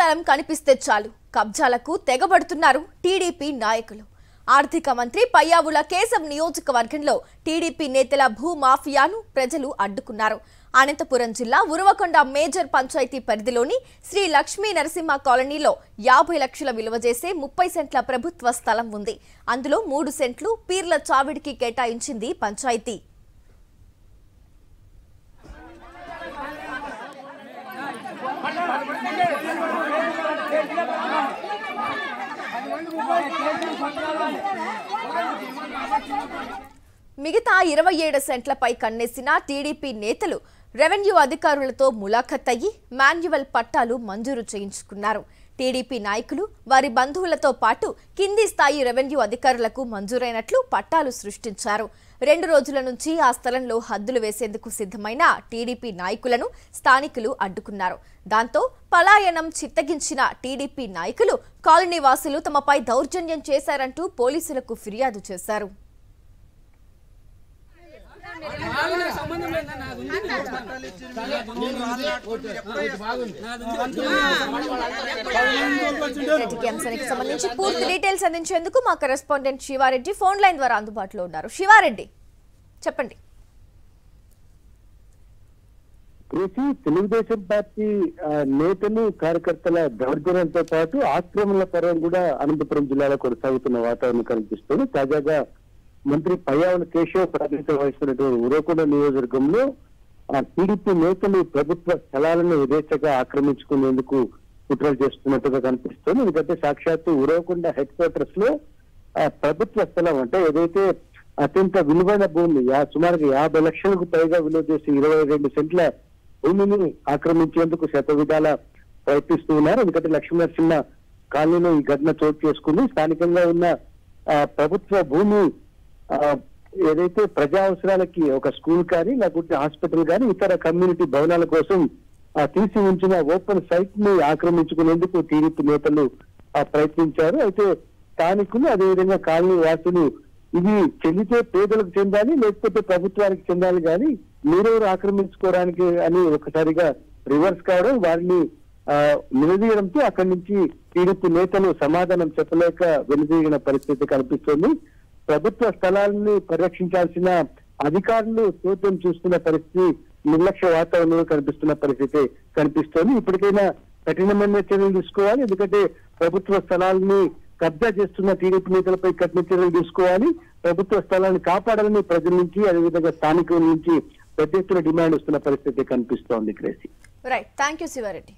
స్థలం కనిపిస్తే చాలు కబ్జాలకు తెగబడుతున్నారు టీడీపీ నాయకులు. ఆర్థిక మంత్రి పయ్యావుల కేశవ్ నియోజకవర్గంలో టీడీపీ నేతల భూ మాఫియాను ప్రజలు అడ్డుకున్నారు. అనంతపురం జిల్లా ఉరవకొండ మేజర్ పంచాయతీ పరిధిలోని శ్రీ లక్ష్మీ నరసింహ కాలనీలో 50 లక్షల విలువ చేసే 30 సెంట్ల ప్రభుత్వ స్థలం ఉంది. అందులో 3 సెంట్లు పీర్ల చావిడికి కేటాయించింది పంచాయతీ. మిగతా 27 సెంట్లపై కన్నేసిన టీడీపీ నేతలు రెవెన్యూ అధికారులతో ములాఖత్ అయ్యి మాన్యువల్ పట్టాలు మంజూరు చేయించుకున్నారు. టీడీపీ నాయకులు వారి బంధువులతో పాటు కింది స్థాయి రెవెన్యూ అధికారులకు మంజూరైనట్లు పట్టాలు సృష్టించారు. 2 రోజుల నుంచి ఆ స్థలంలో హద్దులు వేసేందుకు సిద్ధమైన టీడీపీ నాయకులను స్థానికులు అడ్డుకున్నారు. దాంతో పలాయనం చిత్తగించిన టీడీపీ నాయకులు కాలనీ వాసులు తమపై దౌర్జన్యం చేశారంటూ పోలీసులకు ఫిర్యాదు చేశారు. సంబంధించి పూర్తి డీటెయిల్స్ అందించేందుకు మా కరెస్పాండెంట్ శివారెడ్డి ఫోన్ లైన్ ద్వారా అందుబాటులో ఉన్నారు. శివారెడ్డి, చెప్పండి. తెలుగుదేశం పార్టీ నేతలు కార్యకర్తల దౌర్జన్యంతో పాటు ఆక్రమణల పర్వం కూడా అనంతపురం జిల్లాలో కొనసాగుతున్న వాతావరణం కనిపిస్తుంది. తాజాగా మంత్రి పయ్యావుల కేశవ్ ప్రాతినిధ్యం వహిస్తున్నటువంటి ఉరవకొండ నియోజకవర్గంలో టీడీపీ నేతలు ప్రభుత్వ స్థలాలను యథేచ్ఛగా ఆక్రమించుకునేందుకు కుట్రలు చేస్తున్నట్టుగా కనిపిస్తుంది. ఎందుకంటే సాక్షాత్తు ఉరవకొండ హెడ్ క్వార్టర్స్ లో ప్రభుత్వ స్థలం అంటే ఏదైతే అత్యంత విలువైన భూమి సుమారుగా 50 లక్షలకు పైగా విలువ చేసి 22 సెంట్ల భూమిని ఆక్రమించేందుకు శతవిధాల ప్రయత్నిస్తూ ఉన్నారు. ఎందుకంటే లక్ష్మీనరసింహ కాలనీలో ఈ ఘటన చోటు చేసుకుంది. స్థానికంగా ఉన్న ప్రభుత్వ భూమి ఏదైతే ప్రజా అవసరాలకి ఒక స్కూల్ కానీ లేకపోతే హాస్పిటల్ కానీ ఇతర కమ్యూనిటీ భవనాల కోసం తీసి ఉంచిన ఓపెన్ సైట్ ని ఆక్రమించుకునేందుకు టీడీపీ నేతలు ప్రయత్నించారు. అయితే స్థానికులు అదేవిధంగా కాలనీ వాసులు ఇది చెల్లితే పేదలకు చెందాలి లేకపోతే ప్రభుత్వానికి చెందాలి కానీ మీరెవరు ఆక్రమించుకోవడానికి అని ఒకసారిగా రివర్స్ కావడం వారిని నిలదీయడంతో అక్కడి నుంచి టీడీపీ నేతలు సమాధానం చెప్పలేక వెనుదీగిన పరిస్థితి కనిపిస్తుంది. ప్రభుత్వ స్థలాలను పరిరక్షించాల్సిన అధికారులు చూద్దాం చూస్తున్న పరిస్థితి, నిర్లక్ష్య వాతావరణంలో కనిపిస్తున్న పరిస్థితి కనిపిస్తోంది. ఇప్పటికైనా కఠినమైన చర్యలు తీసుకోవాలి. ఎందుకంటే ప్రభుత్వ స్థలాలని కబ్జా చేస్తున్న టీడీపీ నేతలపై కఠిన చర్యలు తీసుకోవాలి. ప్రభుత్వ స్థలాన్ని కాపాడాలని ప్రజల నుంచి అదేవిధంగా స్థానికుల నుంచి పెద్ద ఎత్తున డిమాండ్ వస్తున్న పరిస్థితి కనిపిస్తోంది. క్రేసి రైట్, థ్యాంక్ యూ శివారెడ్డి.